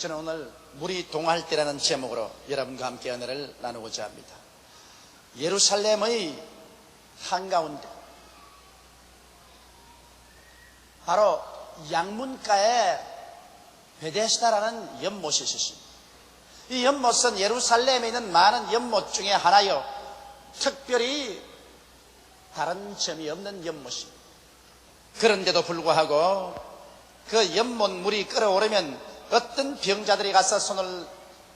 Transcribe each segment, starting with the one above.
저는 오늘 물이 동할 때라는 제목으로 여러분과 함께 은혜를 나누고자 합니다. 예루살렘의 한가운데 바로 양문가에 베데스다라는 연못이 있습니다. 이 연못은 예루살렘에 있는 많은 연못 중에 하나요, 특별히 다른 점이 없는 연못입니다. 그런데도 불구하고 그 연못 물이 끓어오르면 어떤 병자들이 가서 손을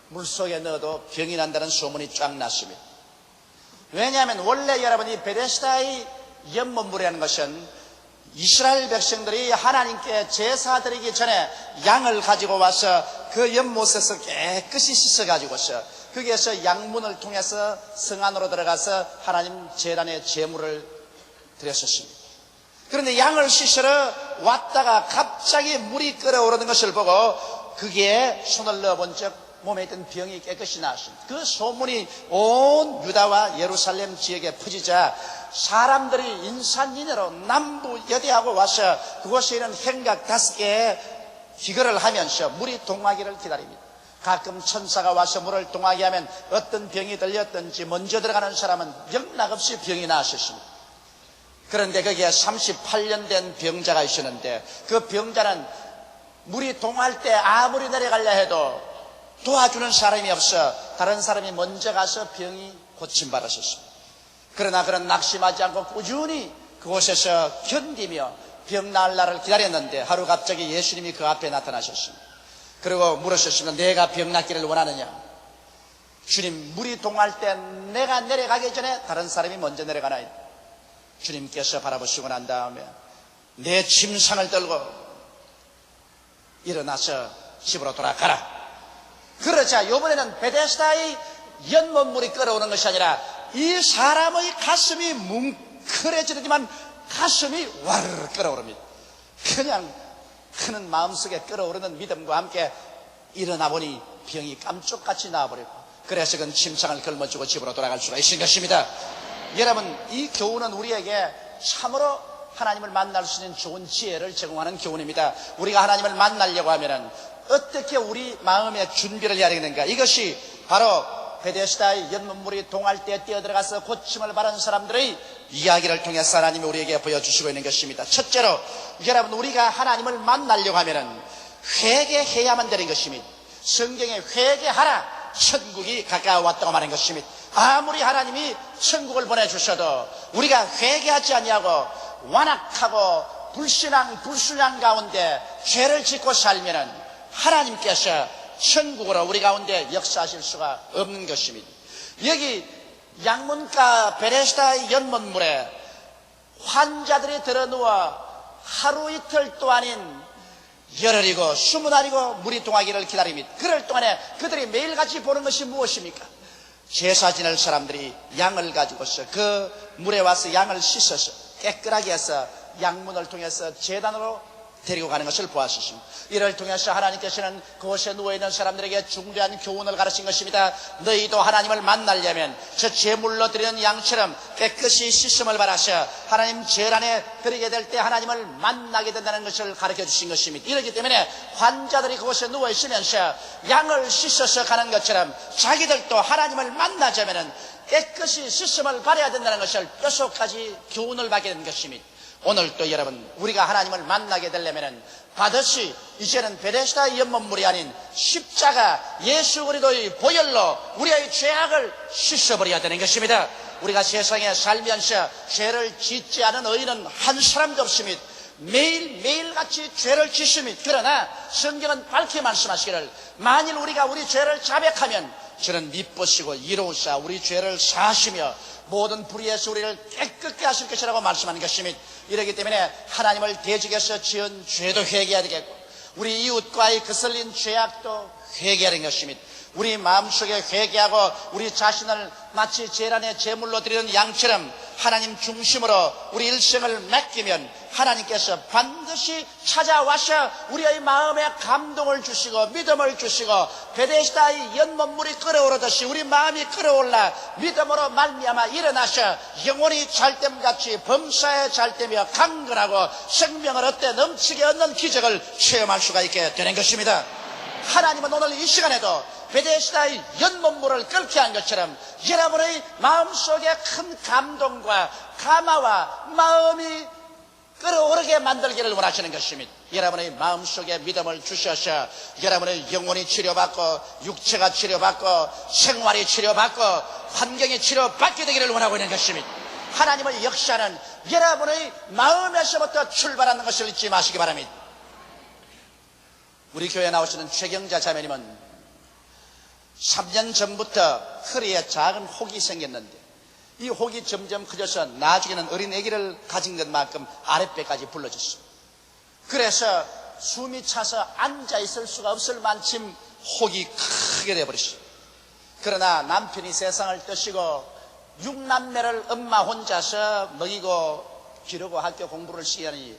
물속에 넣어도 병이 난다는 소문이 쫙 났습니다. 왜냐하면 원래 여러분이 베데스다의 연못물이라는 것은 이스라엘 백성들이 하나님께 제사 드리기 전에 양을 가지고 와서 그 연못에서 깨끗이 씻어가지고서 거기에서 양문을 통해서 성 안으로 들어가서 하나님 제단에 제물을 드렸었습니다. 그런데 양을 씻으러 왔다가 갑자기 물이 끓어오르는 것을 보고 거기에 손을 넣어본 적 몸에 있던 병이 깨끗이 나았습니다. 그 소문이 온 유다와 예루살렘 지역에 퍼지자 사람들이 인산인해로 남부 여대하고 와서 그곳에 있는 행각 5개에 기거를 하면서 물이 동하기를 기다립니다. 가끔 천사가 와서 물을 동하게 하면 어떤 병이 들렸든지 먼저 들어가는 사람은 영락없이 병이 나았습니다. 그런데 거기에 38년 된 병자가 있었는데 그 병자는 물이 동할 때 아무리 내려가려 해도 도와주는 사람이 없어 다른 사람이 먼저 가서 병이 고침받았었습니다. 그러나 그는 낙심하지 않고 꾸준히 그곳에서 견디며 병 나을 날을 기다렸는데 하루 갑자기 예수님이 그 앞에 나타나셨습니다. 그리고 물으셨습니다. 내가 병 낫기를 원하느냐? 주님, 물이 동할 때 내가 내려가기 전에 다른 사람이 먼저 내려가나이다. 주님께서 바라보시고 난 다음에 내 침상을 들고 일어나서 집으로 돌아가라. 그러자 이번에는 베데스다의 연못물이 끓어오는 것이 아니라 이 사람의 가슴이 뭉클해지더니만 가슴이 와르르 끓어오릅니다. 그냥 그는 마음속에 끓어오르는 믿음과 함께 일어나 보니 병이 깜쪽같이 나와버리고 그래서 그는 침상을 걸머쥐고 집으로 돌아갈 수가 있는 것입니다. 여러분, 이 교훈은 우리에게 참으로 하나님을 만날 수 있는 좋은 지혜를 제공하는 교훈입니다. 우리가 하나님을 만나려고 하면은 어떻게 우리 마음의 준비를 해야 되는가? 이것이 바로 베데스다의 연못물이 동할 때 뛰어들어가서 고침을 받은 사람들의 이야기를 통해서 하나님이 우리에게 보여주시고 있는 것입니다. 첫째로, 여러분, 우리가 하나님을 만나려고 하면은 회개해야만 되는 것입니다. 성경에 회개하라, 천국이 가까워왔다고 말하는 것입니다. 아무리 하나님이 천국을 보내주셔도 우리가 회개하지 아니하고 완악하고 불순양 가운데 죄를 짓고 살면은 하나님께서 천국으로 우리 가운데 역사하실 수가 없는 것입니다. 여기 양문가 베데스다의 연못물에 환자들이 들어누워 하루 이틀 또 아닌 열흘이고 20날이고 물이 동하기를 기다립니다. 그럴 동안에 그들이 매일같이 보는 것이 무엇입니까? 제사 지낼 사람들이 양을 가지고서 그 물에 와서 양을 씻어서 깨끗하게 해서 양문을 통해서 제단으로 데리고 가는 것을 보았습니다. 이를 통해서 하나님께서는 그곳에 누워있는 사람들에게 중대한 교훈을 가르친 것입니다. 너희도 하나님을 만나려면 저 제물로 드리는 양처럼 깨끗이 씻음을 받아서 하나님 제단에 드리게 될 때 하나님을 만나게 된다는 것을 가르쳐 주신 것입니다. 이렇기 때문에 환자들이 그곳에 누워있으면서 양을 씻어서 가는 것처럼 자기들도 하나님을 만나자면 깨끗이 씻음을 받아야 된다는 것을 뼛속까지 교훈을 받게 된 것입니다. 오늘도 여러분, 우리가 하나님을 만나게 되려면 반드시 이제는 베데스다의 연못물이 아닌 십자가 예수 그리스도의 보혈로 우리의 죄악을 씻어버려야 되는 것입니다. 우리가 세상에 살면서 죄를 짓지 않은 의인은 한 사람도 없습니다. 매일같이 죄를 짓습니다. 그러나 성경은 밝게 말씀하시기를 만일 우리가 우리 죄를 자백하면 저는 미쁘시고 이로우사 우리 죄를 사하시며 모든 불의에서 우리를 깨끗게 하실 것이라고 말씀하는 것입니다. 이러기 때문에 하나님을 대적해서 지은 죄도 회개해야 되겠고 우리 이웃과의 거슬린 죄악도 회개해야 되는 것입니다. 우리 마음속에 회개하고 우리 자신을 마치 제단의 제물로 드리는 양처럼 하나님 중심으로 우리 일생을 맡기면 하나님께서 반드시 찾아와서 우리의 마음에 감동을 주시고 믿음을 주시고 베데스다의 연못물이 끓어오르듯이 우리 마음이 끓어올라 믿음으로 말미암아 일어나셔 영혼이 잘됨같이 범사에 잘되며 강건하고 생명을 얻되 넘치게 얻는 기적을 체험할 수가 있게 되는 것입니다. 하나님은 오늘 이 시간에도 베데스다의 연못물을 끓게 한 것처럼 여러분의 마음속에 큰 감동과 감화와 마음이 끓어오르게 만들기를 원하시는 것입니다. 여러분의 마음속에 믿음을 주셔서 여러분의 영혼이 치료받고 육체가 치료받고 생활이 치료받고 환경이 치료받게 되기를 원하고 있는 것입니다. 하나님의 역사는 여러분의 마음에서부터 출발하는 것을 잊지 마시기 바랍니다. 우리 교회에 나오시는 최경자 자매님은 3년 전부터 허리에 작은 혹이 생겼는데 이 혹이 점점 커져서 나중에는 어린 아기를 가진 것만큼 아랫배까지 불러졌습니다. 그래서 숨이 차서 앉아있을 수가 없을 만큼 혹이 크게 되어버렸습니다. 그러나 남편이 세상을 떠시고 6남매를 엄마 혼자서 먹이고 기르고 학교 공부를 시하니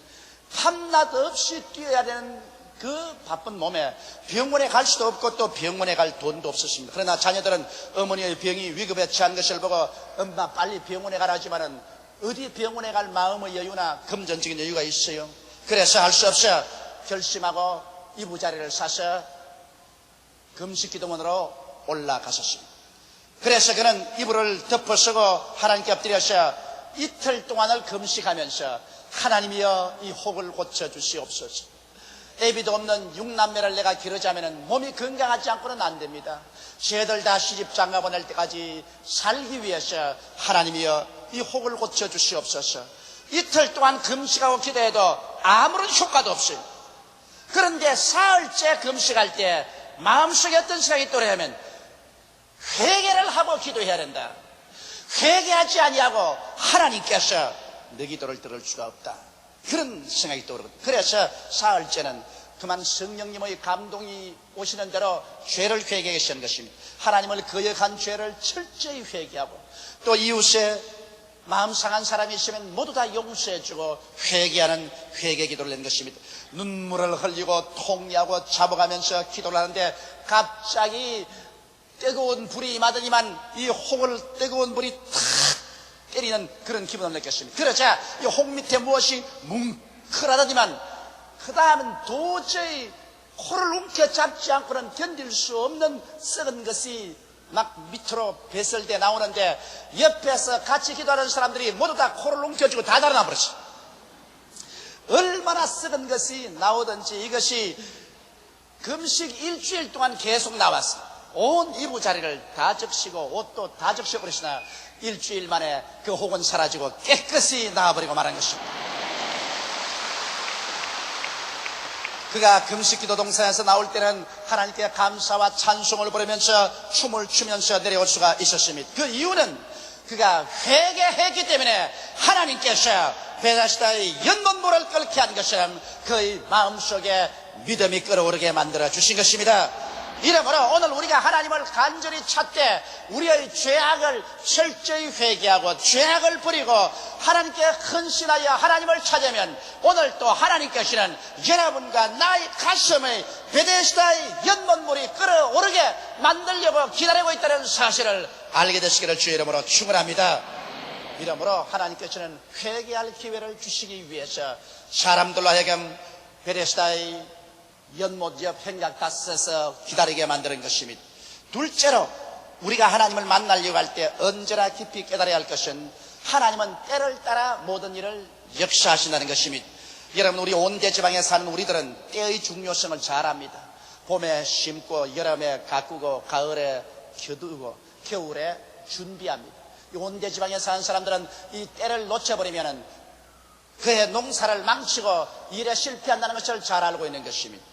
밤낮 없이 뛰어야 되는 그 바쁜 몸에 병원에 갈 수도 없고 또 병원에 갈 돈도 없었습니다. 그러나 자녀들은 어머니의 병이 위급에 처한 것을 보고 엄마 빨리 병원에 가라지만은 어디 병원에 갈 마음의 여유나 금전적인 여유가 있어요. 그래서 할 수 없어 결심하고 이부자리를 사서 금식기도원으로 올라갔었습니다. 그래서 그는 이불을 덮어쓰고 하나님께 엎드려서 이틀 동안을 금식하면서 하나님이여 이 혹을 고쳐주시옵소서. 애비도 없는 6남매를 내가 기르자면 몸이 건강하지 않고는 안 됩니다. 쟤들 다 시집 장가 보낼 때까지 살기 위해서 하나님이여 이 혹을 고쳐주시옵소서. 이틀 동안 금식하고 기도해도 아무런 효과도 없어요. 그런데 사흘째 금식할 때 마음속에 어떤 생각이 떠오르냐면 회개를 하고 기도해야 된다. 회개하지 아니하고 하나님께서 내 기도를 들을 수가 없다. 그런 생각이 떠오르거든요. 그래서 사흘째는 그만 성령님의 감동이 오시는 대로 죄를 회개하게 하시는 것입니다. 하나님을 거역한 죄를 철저히 회개하고 또 이웃에 마음 상한 사람이 있으면 모두 다 용서해주고 회개하는 회개 기도를 낸 것입니다. 눈물을 흘리고 통리하고 잡아가면서 기도를 하는데 갑자기 뜨거운 불이 임하더니만 이 혹을 뜨거운 불이 탁 때리는 그런 기분을 느꼈습니다. 그러자 이 혹 밑에 무엇이 뭉클하더니만 그 다음은 도저히 코를 움켜잡지 않고는 견딜 수 없는 썩은 것이 막 밑으로 배설돼 나오는데 옆에서 같이 기도하는 사람들이 모두 다 코를 움켜쥐고 다 달아나 버렸어요. 얼마나 썩은 것이 나오든지 이것이 금식 일주일 동안 계속 나왔어요. 온 이부자리를 다 적시고 옷도 다 적셔버리시나 일주일 만에 그 혹은 사라지고 깨끗이 나와버리고 말한 것입니다. 그가 금식기도 동산에서 나올 때는 하나님께 감사와 찬송을 부르면서 춤을 추면서 내려올 수가 있었습니다. 그 이유는 그가 회개했기 때문에 하나님께서 베데스다의 연못물을 끓게 한 것처럼 그의 마음속에 믿음이 끓어오르게 만들어 주신 것입니다. 이러므로 오늘 우리가 하나님을 간절히 찾되 우리의 죄악을 철저히 회개하고 죄악을 버리고 하나님께 헌신하여 하나님을 찾으면 오늘 또 하나님께서는 여러분과 나의 가슴에 베데스다의 연못물이 끓어오르게 만들려고 기다리고 있다는 사실을 알게 되시기를 주의 이름으로 축원합니다. 이러므로 하나님께서는 회개할 기회를 주시기 위해서 사람들로 하여금 베데스다의 연못 옆 행각다섯에서 기다리게 만드는 것입니다. 둘째로 우리가 하나님을 만나려고 할 때 언제나 깊이 깨달아야 할 것은 하나님은 때를 따라 모든 일을 역사하신다는 것입니다. 여러분 우리 온대지방에 사는 우리들은 때의 중요성을 잘 압니다. 봄에 심고 여름에 가꾸고 가을에 겨두고 겨울에 준비합니다. 이 온대지방에 사는 사람들은 이 때를 놓쳐버리면 그의 농사를 망치고 일에 실패한다는 것을 잘 알고 있는 것입니다.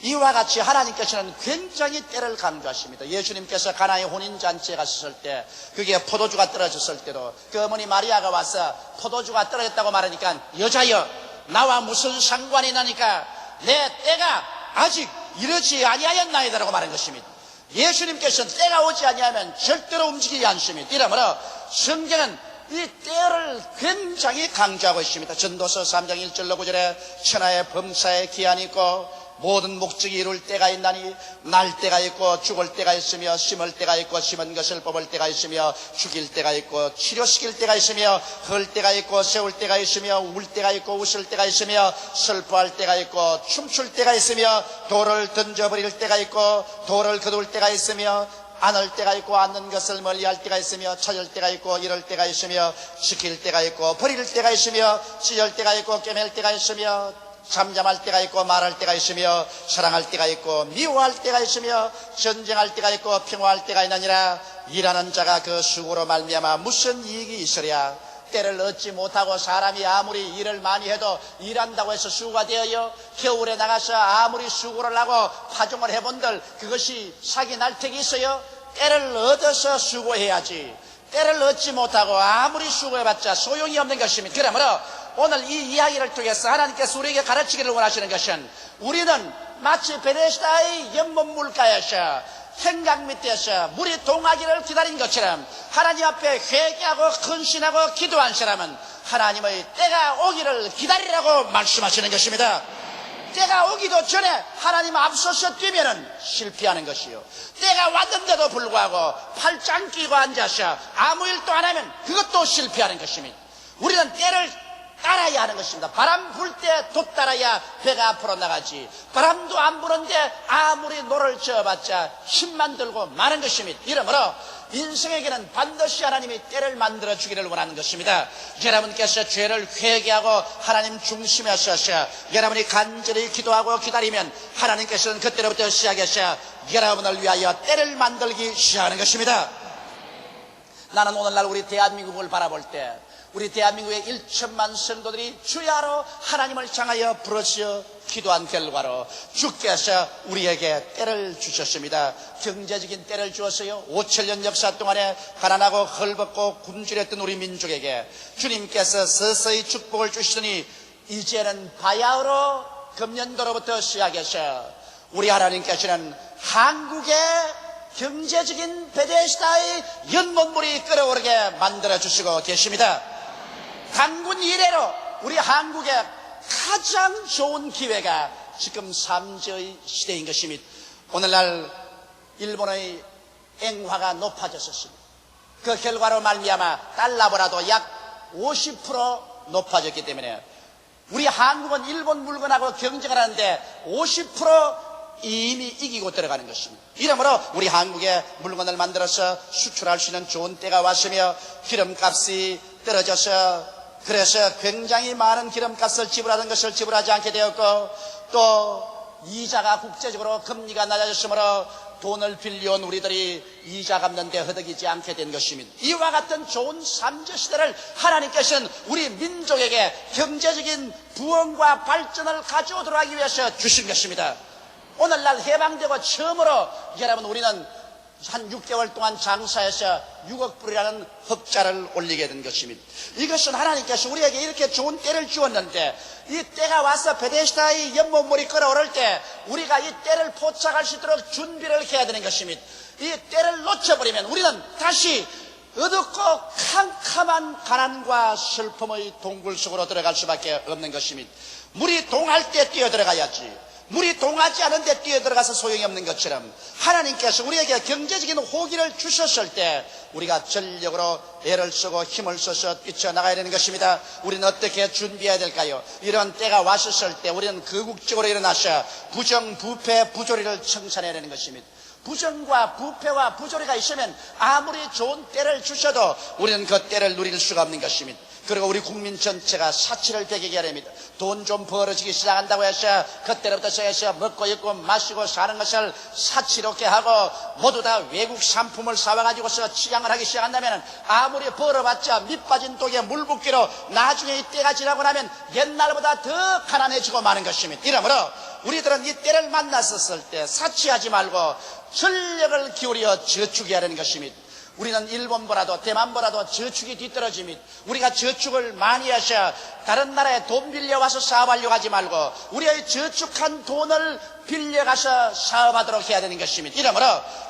이와 같이 하나님께서는 굉장히 때를 강조하십니다. 예수님께서 가나의 혼인잔치에 갔을 때 그게 포도주가 떨어졌을 때도 그 어머니 마리아가 와서 포도주가 떨어졌다고 말하니까 여자여 나와 무슨 상관이 나니까 내 때가 아직 이르지 아니하였나이다라고 말한 것입니다. 예수님께서는 때가 오지 아니하면 절대로 움직이지 않습니다. 이러므로 성경은 이 때를 굉장히 강조하고 있습니다. 전도서 3장 1절로 9절에 천하의 범사에 기한이 있고 모든 목적이 이룰 때가 있나니 날 때가 있고 죽을 때가 있으며 심을 때가 있고 심은 것을 뽑을 때가 있으며 죽일 때가 있고 치료시킬 때가 있으며 헐 때가 있고 세울 때가 있으며 울 때가 있고 웃을 때가 있으며 슬퍼할 때가 있고 춤출 때가 있으며 돌을 던져버릴 때가 있고 돌을 거둘 때가 있으며 안을 때가 있고 않는 것을 멀리할 때가 있으며 찾을 때가 있고 잃을 때가 있으며 지킬 때가 있고 버릴 때가 있으며 찢을 때가 있고 꿰맬 때가 있으며 잠잠할 때가 있고 말할 때가 있으며 사랑할 때가 있고 미워할 때가 있으며 전쟁할 때가 있고 평화할 때가 있느니라. 일하는 자가 그 수고로 말미암아 무슨 이익이 있으랴. 때를 얻지 못하고 사람이 아무리 일을 많이 해도 일한다고 해서 수고가 되어요? 겨울에 나가서 아무리 수고를 하고 파종을 해본들 그것이 사기 날택이 있어요? 때를 얻어서 수고해야지. 때를 얻지 못하고 아무리 수고해봤자 소용이 없는 것입니다. 그러므로 오늘 이 이야기를 통해서 하나님께서 우리에게 가르치기를 원하시는 것은 우리는 마치 베데스다의 연못 물가에서 행각 밑에서 물이 동하기를 기다린 것처럼 하나님 앞에 회개하고 헌신하고 기도한 사람은 하나님의 때가 오기를 기다리라고 말씀하시는 것입니다. 때가 오기도 전에 하나님 앞서서 뛰면은 실패하는 것이요, 때가 왔는데도 불구하고 팔짱 끼고 앉아서 아무 일도 안 하면 그것도 실패하는 것입니다. 우리는 때를 따라야 하는 것입니다. 바람 불 때 돛 따라야 배가 앞으로 나가지, 바람도 안 부는데 아무리 노를 저어봤자 힘만 들고 마는 것입니다. 이러므로 인생에게는 반드시 하나님이 때를 만들어 주기를 원하는 것입니다. 여러분께서 죄를 회개하고 하나님 중심에 서서 여러분이 간절히 기도하고 기다리면 하나님께서는 그때로부터 시작해서 여러분을 위하여 때를 만들기 시작하는 것입니다. 나는 오늘날 우리 대한민국을 바라볼 때 우리 대한민국의 1천만 성도들이 주야로 하나님을 향하여 부르짖어 기도한 결과로 주께서 우리에게 때를 주셨습니다. 경제적인 때를 주었어요. 5천년 역사 동안에 가난하고 헐벗고 굶주렸던 우리 민족에게 주님께서 서서히 축복을 주시더니 이제는 바야흐로 금년도로부터 시작해서 우리 하나님께서는 한국의 경제적인 베데스다의 연못물이 끓어오르게 만들어주시고 계십니다. 단군 이래로 우리 한국의 가장 좋은 기회가 지금 삼재의 시대인 것입니다. 오늘날 일본의 엔화가 높아졌습니다. 그 결과로 말미암아 달러보다도 약 50% 높아졌기 때문에 우리 한국은 일본 물건하고 경쟁을 하는데 50% 이미 이기고 들어가는 것입니다. 이러므로 우리 한국에 물건을 만들어서 수출할 수 있는 좋은 때가 왔으며 기름값이 떨어져서 그래서 굉장히 많은 기름값을 지불하던 것을 지불하지 않게 되었고 또 이자가 국제적으로 금리가 낮아졌으므로 돈을 빌려온 우리들이 이자 갚는데 허덕이지 않게 된 것입니다. 이와 같은 좋은 삼재시대를 하나님께서는 우리 민족에게 경제적인 부흥과 발전을 가져오도록 하기 위해서 주신 것입니다. 오늘날 해방되고 처음으로 여러분 우리는 한 6개월 동안 장사해서 6억 불이라는 흑자를 올리게 된 것입니다. 이것은 하나님께서 우리에게 이렇게 좋은 때를 주었는데 이 때가 와서 베데스다의 연못물이 끓어오를 때 우리가 이 때를 포착할 수 있도록 준비를 해야 되는 것입니다. 이 때를 놓쳐버리면 우리는 다시 어둡고 캄캄한 가난과 슬픔의 동굴 속으로 들어갈 수밖에 없는 것입니다. 물이 동할 때 뛰어들어가야지, 물이 동하지 않은데 뛰어들어가서 소용이 없는 것처럼 하나님께서 우리에게 경제적인 호기를 주셨을 때 우리가 전력으로 애를 쓰고 힘을 써서 뛰쳐나가야 되는 것입니다. 우리는 어떻게 준비해야 될까요? 이런 때가 왔었을 때 우리는 거국적으로 일어나서 부정, 부패, 부조리를 청산해야 되는 것입니다. 부정과 부패와 부조리가 있으면 아무리 좋은 때를 주셔도 우리는 그 때를 누릴 수가 없는 것입니다. 그리고 우리 국민 전체가 사치를 배기게 하렵니다. 돈 좀 벌어지기 시작한다고 해서 그때부터 시작해서 먹고 입고 마시고 사는 것을 사치롭게 하고 모두 다 외국 상품을 사와가지고서 취향을 하기 시작한다면 아무리 벌어봤자 밑빠진 독에 물 붓기로 나중에 이 때가 지나고 나면 옛날보다 더 가난해지고 마는 것입니다. 이러므로 우리들은 이 때를 만났었을 때 사치하지 말고 전력을 기울여 저축해야 하는 것입니다. 우리는 일본보다도 대만보다도 저축이 뒤떨어집니다. 우리가 저축을 많이 해서 다른 나라에 돈 빌려와서 사업하려고 하지 말고 우리의 저축한 돈을 빌려가서 사업하도록 해야 되는 것입니다. 이러므로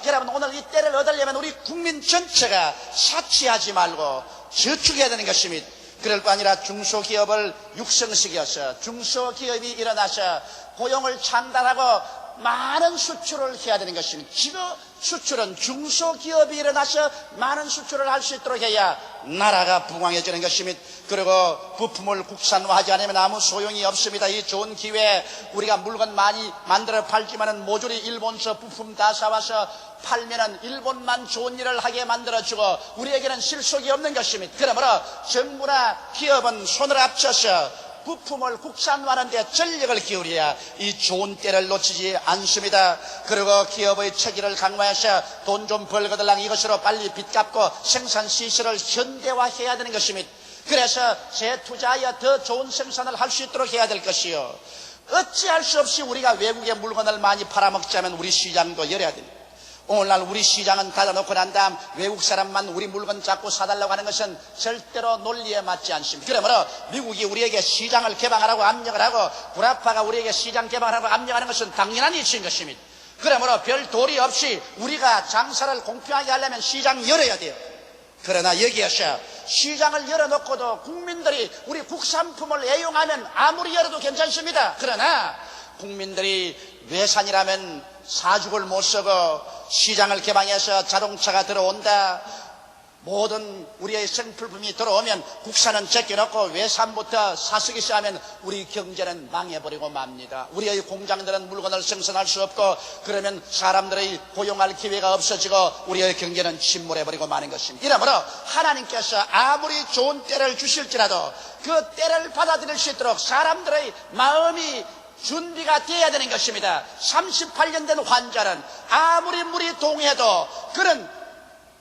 여러분 오늘 이 때를 얻으려면 우리 국민 전체가 사치하지 말고 저축해야 되는 것입니다. 그럴 뿐 아니라 중소기업을 육성시켜서 중소기업이 일어나서 고용을 창달하고 많은 수출을 해야 되는 것입니다. 지금 수출은 중소기업이 일어나서 많은 수출을 할 수 있도록 해야 나라가 부강해지는 것입니다. 그리고 부품을 국산화하지 않으면 아무 소용이 없습니다. 이 좋은 기회에 우리가 물건 많이 만들어 팔지만은 모조리 일본서 부품 다 사와서 팔면은 일본만 좋은 일을 하게 만들어주고 우리에게는 실속이 없는 것입니다. 그러므로 정부나 기업은 손을 합쳐서 부품을 국산화하는 데 전력을 기울여야 이 좋은 때를 놓치지 않습니다. 그리고 기업의 체계를 강화해서 돈 좀 벌거들랑 이것으로 빨리 빚 갚고 생산시설을 현대화해야 되는 것입니다. 그래서 재투자하여 더 좋은 생산을 할 수 있도록 해야 될 것이요, 어찌할 수 없이 우리가 외국의 물건을 많이 팔아먹자면 우리 시장도 열어야 됩니다. 오늘날 우리 시장은 닫아놓고 난 다음 외국 사람만 우리 물건 자꾸 사달라고 하는 것은 절대로 논리에 맞지 않습니다. 그러므로 미국이 우리에게 시장을 개방하라고 압력을 하고 구라파가 우리에게 시장 개방하라고 압력하는 것은 당연한 이치인 것입니다. 그러므로 별 도리 없이 우리가 장사를 공평하게 하려면 시장 열어야 돼요. 그러나 여기에서 시장을 열어놓고도 국민들이 우리 국산품을 애용하면 아무리 열어도 괜찮습니다. 그러나 국민들이 외산이라면 사죽을 못 쓰고 시장을 개방해서 자동차가 들어온다, 모든 우리의 생필품이 들어오면 국산은 제껴놓고 외산부터 사쓰기 시작하면 우리 경제는 망해버리고 맙니다. 우리의 공장들은 물건을 생산할 수 없고 그러면 사람들의 고용할 기회가 없어지고 우리의 경제는 침몰해버리고 마는 것입니다. 이러므로 하나님께서 아무리 좋은 때를 주실지라도 그 때를 받아들일 수 있도록 사람들의 마음이 준비가 되어야 되는 것입니다. 38년 된 환자는 아무리 물이 동해도 그는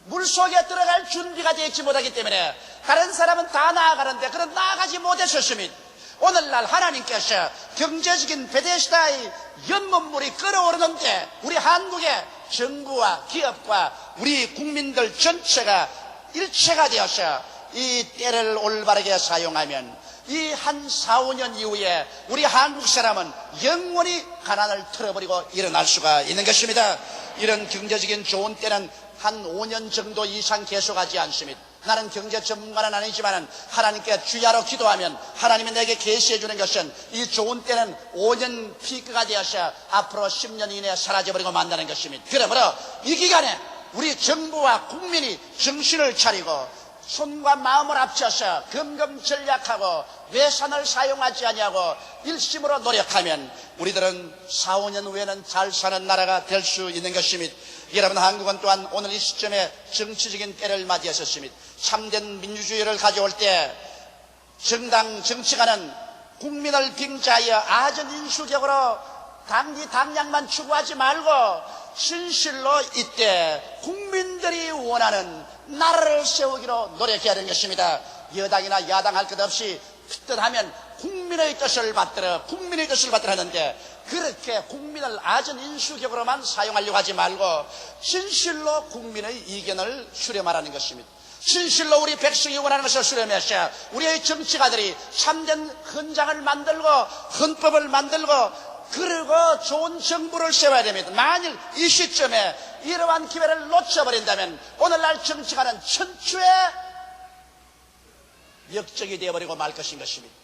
물속에 들어갈 준비가 되어 있지 못하기 때문에 다른 사람은 다 나아가는데 그는 나아가지 못했었습니다. 오늘날 하나님께서 경제적인 베데스다의 연못물이 끓어오르는데 우리 한국의 정부와 기업과 우리 국민들 전체가 일체가 되어서 이 때를 올바르게 사용하면 이 한 4, 5년 이후에 우리 한국 사람은 영원히 가난을 틀어버리고 일어날 수가 있는 것입니다. 이런 경제적인 좋은 때는 한 5년 정도 이상 계속하지 않습니다. 나는 경제 전문가는 아니지만 하나님께 주야로 기도하면 하나님이 내게 계시해 주는 것은 이 좋은 때는 5년 피크가 되어서 앞으로 10년 이내에 사라져버리고 만다는 것입니다. 그러므로 이 기간에 우리 정부와 국민이 정신을 차리고 손과 마음을 합쳐서 금금전략하고 외산을 사용하지 아니하고 일심으로 노력하면 우리들은 4, 5년 후에는 잘 사는 나라가 될 수 있는 것입니다. 여러분, 한국은 또한 오늘 이 시점에 정치적인 때를 맞이했었습니다. 참된 민주주의를 가져올 때 정당 정치가는 국민을 빙자하여 아전인수격으로 당리 당량만 추구하지 말고 진실로 이때 국민들이 원하는 나라를 세우기로 노력해야 되는 것입니다. 여당이나 야당 할 것 없이 뜻하면 국민의 뜻을 받들어 국민의 뜻을 받들어 하는데 그렇게 국민을 아전인수격으로만 사용하려고 하지 말고 진실로 국민의 의견을 수렴하라는 것입니다. 진실로 우리 백성이 원하는 것을 수렴해서 우리의 정치가들이 참된 헌장을 만들고 헌법을 만들고 그리고 좋은 정부를 세워야 됩니다. 만일 이 시점에 이러한 기회를 놓쳐버린다면 오늘날 정치가는 천추의 역적이 되어버리고 말 것인 것입니다.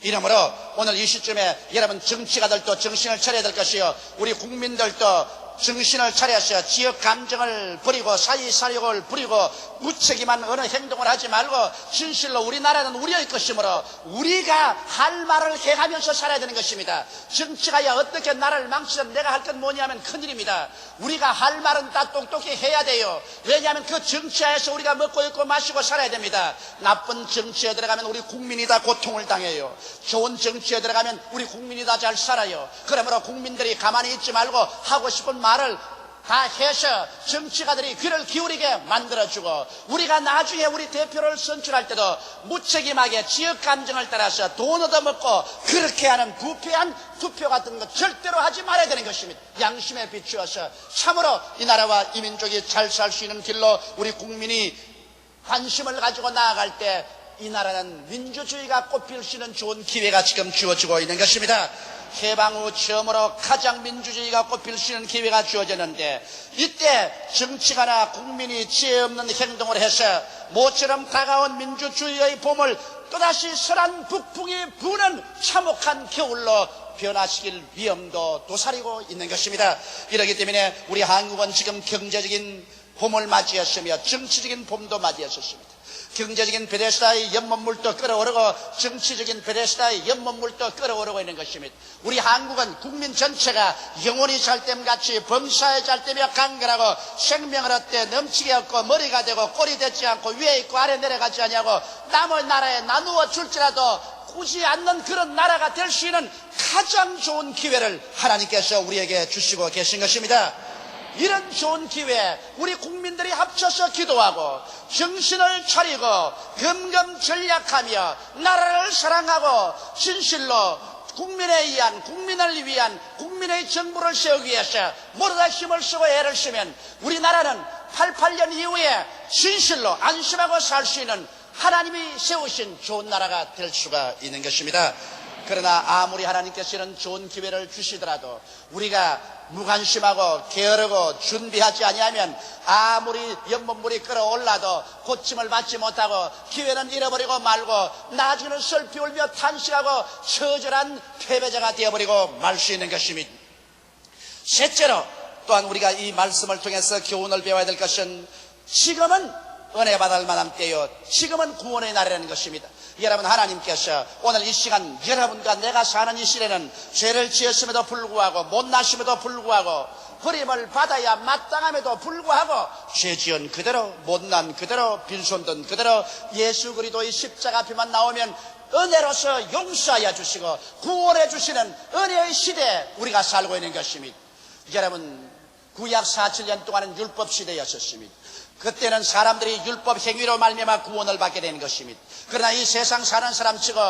이러므로 오늘 이 시점에 여러분 정치가들도 정신을 차려야 될 것이요, 우리 국민들도 정신을 차려서 지역 감정을 버리고 사이사욕을 부리고 무책임한 어느 행동을 하지 말고 진실로 우리나라는 우리의 것이므로 우리가 할 말을 해가면서 살아야 되는 것입니다. 정치가야 어떻게 나라를 망치든 내가 할 건 뭐냐면 큰일입니다. 우리가 할 말은 다 똑똑히 해야 돼요. 왜냐하면 그 정치하에서 우리가 먹고 입고 마시고 살아야 됩니다. 나쁜 정치에 들어가면 우리 국민이 다 고통을 당해요. 좋은 정치에 들어가면 우리 국민이 다 잘 살아요. 그러므로 국민들이 가만히 있지 말고 하고 싶은 말을 다 해서 정치가들이 귀를 기울이게 만들어주고 우리가 나중에 우리 대표를 선출할 때도 무책임하게 지역 감정을 따라서 돈 얻어먹고 그렇게 하는 부패한 투표 같은 것 절대로 하지 말아야 되는 것입니다. 양심에 비추어서 참으로 이 나라와 이 민족이 잘 살 수 있는 길로 우리 국민이 관심을 가지고 나아갈 때 이 나라는 민주주의가 꽃필 수 있는 좋은 기회가 지금 주어지고 있는 것입니다. 해방 후 처음으로 가장 민주주의가 꽃필 수 있는 기회가 주어졌는데, 이때 정치가나 국민이 지혜 없는 행동을 해서 모처럼 다가온 민주주의의 봄을 또다시 설한 북풍이 부는 참혹한 겨울로 변화시킬 위험도 도사리고 있는 것입니다. 이렇기 때문에 우리 한국은 지금 경제적인 봄을 맞이했으며 정치적인 봄도 맞이했었습니다. 경제적인 베데스다의 연못물도 끓어오르고 정치적인 베데스다의 연못물도 끓어오르고 있는 것입니다. 우리 한국은 국민 전체가 영혼이 잘됨같이 범사에 잘되며 강건하고 생명을 얻되 넘치게 얻고 머리가 되고 꼴이 되지 않고 위에 있고 아래 내려가지 아니하고 남의 나라에 나누어 줄지라도 꾸지 않는 그런 나라가 될 수 있는 가장 좋은 기회를 하나님께서 우리에게 주시고 계신 것입니다. 이런 좋은 기회에 우리 국민들이 합쳐서 기도하고 정신을 차리고 금검전략하며 나라를 사랑하고 진실로 국민을 위한 국민의 정부를 세우기 위해서 모두가 힘을 쓰고 애를 쓰면 우리나라는 88년 이후에 진실로 안심하고 살 수 있는 하나님이 세우신 좋은 나라가 될 수가 있는 것입니다. 그러나 아무리 하나님께서는 좋은 기회를 주시더라도 우리가 무관심하고 게으르고 준비하지 아니하면 아무리 연못물이 끓어올라도 고침을 받지 못하고 기회는 잃어버리고 말고 나중에는 슬피 울며 탄식하고 처절한 패배자가 되어버리고 말 수 있는 것입니다. 셋째로 또한 우리가 이 말씀을 통해서 교훈을 배워야 될 것은 지금은 은혜 받을 만한 때요, 지금은 구원의 날이라는 것입니다. 여러분, 하나님께서 오늘 이 시간 여러분과 내가 사는 이 시대는 죄를 지었음에도 불구하고 못나심에도 불구하고 버림을 받아야 마땅함에도 불구하고 죄 지은 그대로 못난 그대로 빈손든 그대로 예수 그리스도의 십자가 앞에만 나오면 은혜로서 용서하여 주시고 구원해 주시는 은혜의 시대에 우리가 살고 있는 것입니다. 여러분, 구약 47년 동안은 율법 시대였었습니다. 그때는 사람들이 율법 행위로 말미암아 구원을 받게 되는 것입니다. 그러나 이 세상 사는 사람 치고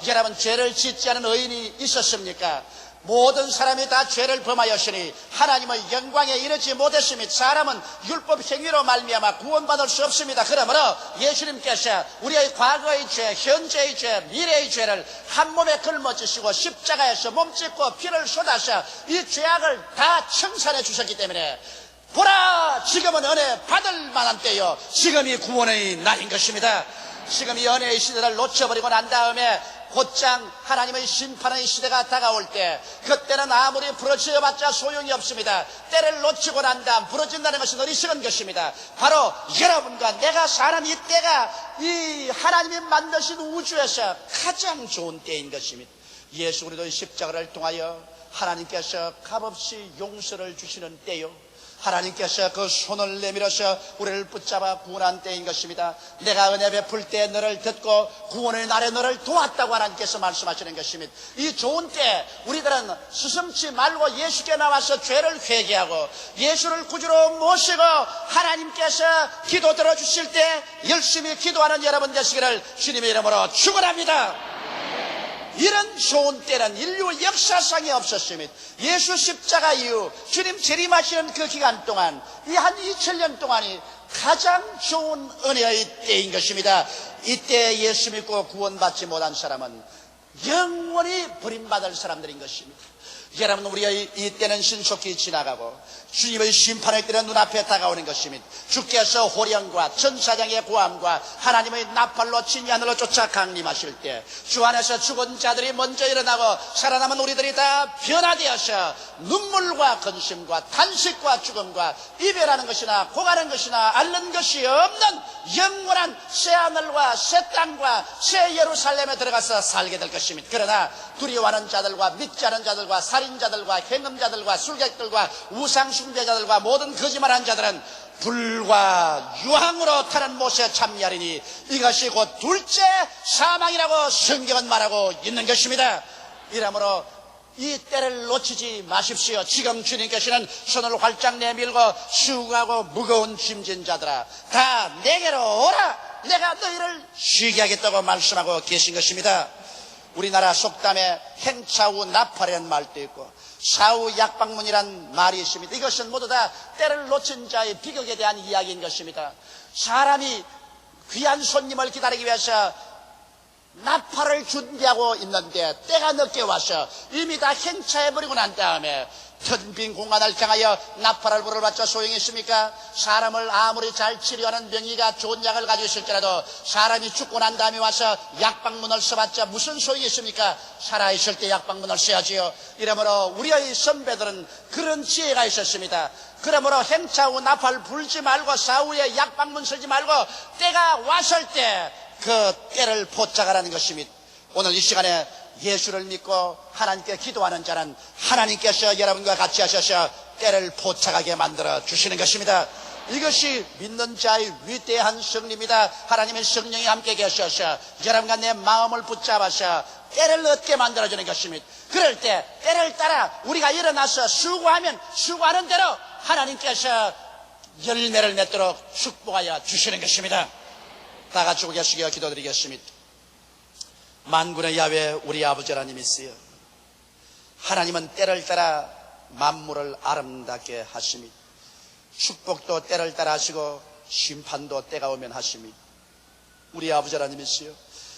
여러분, 죄를 짓지 않은 의인이 있었습니까? 모든 사람이 다 죄를 범하였으니 하나님의 영광에 이르지 못했습니다. 사람은 율법 행위로 말미암아 구원받을 수 없습니다. 그러므로 예수님께서 우리의 과거의 죄, 현재의 죄, 미래의 죄를 한 몸에 걸머지시고 십자가에서 몸짓고 피를 쏟아서 이 죄악을 다 청산해 주셨기 때문에 보라, 지금은 은혜 받을 만한 때요, 지금이 구원의 날인 것입니다. 지금 이 은혜의 시대를 놓쳐버리고 난 다음에 곧장 하나님의 심판의 시대가 다가올 때, 그때는 아무리 부러져봤자 소용이 없습니다. 때를 놓치고 난 다음 부러진다는 것은 어리석은 것입니다. 바로 여러분과 내가 사는 이 때가 이 하나님이 만드신 우주에서 가장 좋은 때인 것입니다. 예수 그리스도의 십자가를 통하여 하나님께서 값없이 용서를 주시는 때요, 하나님께서 그 손을 내밀어서 우리를 붙잡아 구원한 때인 것입니다. 내가 은혜 베풀 때 너를 듣고 구원의 날에 너를 도왔다고 하나님께서 말씀하시는 것입니다. 이 좋은 때 우리들은 스승치 말고 예수께 나와서 죄를 회개하고 예수를 구주로 모시고 하나님께서 기도 들어주실 때 열심히 기도하는 여러분 되시기를 주님의 이름으로 축원합니다. 이런 좋은 때는 인류 역사상에 없었습니다. 예수 십자가 이후 주님 재림하시는 그 기간 동안, 이 한 2000년 동안이 가장 좋은 은혜의 때인 것입니다. 이때 예수 믿고 구원받지 못한 사람은 영원히 버림받을 사람들인 것입니다. 여러분, 우리의 이 때는 신속히 지나가고 주님의 심판의 때는 눈앞에 다가오는 것입니다. 주께서 호령과 천사장의 고함과 하나님의 나팔로 진이 하늘로 쫓아 강림하실 때 주 안에서 죽은 자들이 먼저 일어나고 살아남은 우리들이 다 변화되어서 눈물과 근심과 탄식과 죽음과 이별하는 것이나 고가는 것이나 앓는 것이 없는 영원한 새하늘과 새 땅과 새 예루살렘에 들어가서 살게 될 것입니다. 그러나 두려워하는 자들과 믿지 않은 자들과 살인자들과 행음자들과 술객들과 우상숭배자들과 모든 거짓말하는 자들은 불과 유황으로 타는 못에 참여하리니 이것이 곧 둘째 사망이라고 성경은 말하고 있는 것입니다. 이러므로 이 때를 놓치지 마십시오. 지금 주님께서는 손을 활짝 내밀고 수고하고 무거운 짐진 자들아, 다 내게로 오라, 내가 너희를 쉬게 하겠다고 말씀하고 계신 것입니다. 우리나라 속담에 행차후 나팔이라는 말도 있고 사후 약방문이란 말이 있습니다. 이것은 모두 다 때를 놓친 자의 비극에 대한 이야기인 것입니다. 사람이 귀한 손님을 기다리기 위해서 나팔을 준비하고 있는데 때가 늦게 와서 이미 다 행차해버리고 난 다음에 텅 빈 공간을 향하여 나팔을 불어봤자 소용이 있습니까? 사람을 아무리 잘 치료하는 명의가 좋은 약을 가지고 있을지라도 사람이 죽고 난 다음에 와서 약방문을 써봤자 무슨 소용이 있습니까? 살아있을 때 약방문을 써야지요. 이러므로 우리의 선배들은 그런 지혜가 있었습니다. 그러므로 행차 후 나팔 불지 말고 사후에 약방문 쓰지 말고 때가 왔을 때 그 때를 포착하라는 것입니다. 오늘 이 시간에 예수를 믿고 하나님께 기도하는 자는 하나님께서 여러분과 같이 하셔서 때를 포착하게 만들어 주시는 것입니다. 이것이 믿는 자의 위대한 승리입니다. 하나님의 성령이 함께 계셔서 여러분과 내 마음을 붙잡아서 때를 얻게 만들어주는 것입니다. 그럴 때 때를 따라 우리가 일어나서 수고하면 수고하는 대로 하나님께서 열매를 맺도록 축복하여 주시는 것입니다. 다 같이 고개숙여 기도드리겠습니다. 만군의 야훼 우리 아버지 하나님이시여, 하나님은 때를 따라 만물을 아름답게 하심이, 축복도 때를 따라 하시고 심판도 때가 오면 하심이 우리 아버지 하나님이시여,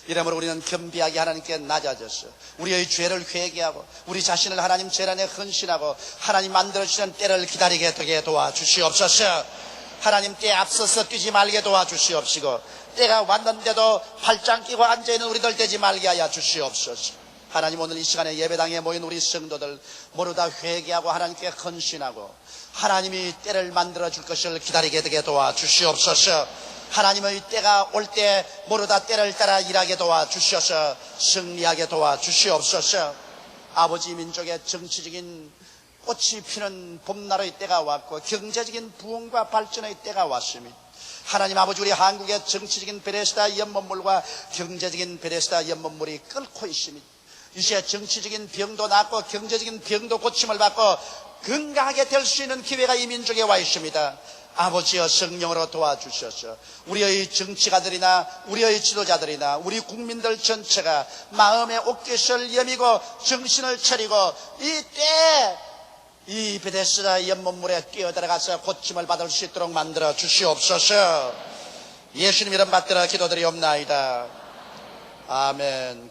이러므로 우리는 겸비하게 하나님께 낮아져서 우리의 죄를 회개하고 우리 자신을 하나님 재단에 헌신하고 하나님 만들어주시는 때를 기다리게 되게 도와주시옵소서. 하나님 때에 앞서서 뛰지 말게 도와주시옵시고 때가 왔는데도 팔짱 끼고 앉아있는 우리들 되지 말게 하여 주시옵소서. 하나님 오늘 이 시간에 예배당에 모인 우리 성도들 모두 다 회개하고 하나님께 헌신하고 하나님이 때를 만들어줄 것을 기다리게 되게 도와주시옵소서. 하나님의 때가 올 때 모두 다 때를 따라 일하게 도와주셔서 승리하게 도와주시옵소서. 아버지 민족의 정치적인 꽃이 피는 봄날의 때가 왔고 경제적인 부흥과 발전의 때가 왔습니다. 하나님 아버지, 우리 한국의 정치적인 베데스다 연못물과 경제적인 베데스다 연못물이 끓고 있습니다. 이제 정치적인 병도 낫고 경제적인 병도 고침을 받고 건강하게 될 수 있는 기회가 이 민족에 와 있습니다. 아버지여, 성령으로 도와주셔서 우리의 정치가들이나 우리의 지도자들이나 우리 국민들 전체가 마음의 옷깃을 여미고 정신을 차리고 이 베데스다 연못물에 뛰어들어가서 고침을 받을 수 있도록 만들어 주시옵소서. 예수님 이름 받들어 기도드리옵나이다. 아멘.